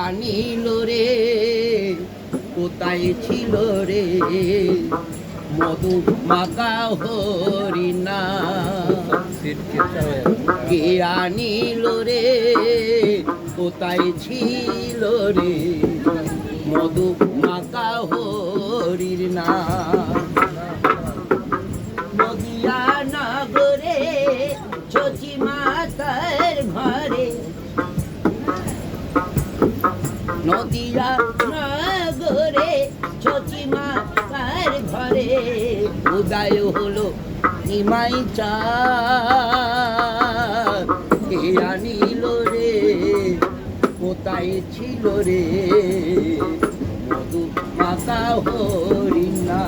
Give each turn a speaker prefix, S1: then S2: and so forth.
S1: আনিল রে কোথায় ছিল রে মধু মাখা হরিণা কে আনিল রে কোথায় ছিল রে মধু মাখা হরিণা নদিয়া নগরে ছচি মাতার ঘরে নদিয়া নগরে ছচি মাতার ঘরে উদয় হলো নিমাই চাঁদ কে আনিল রে কোথায় ছিল রে মধু মাখা হরিণা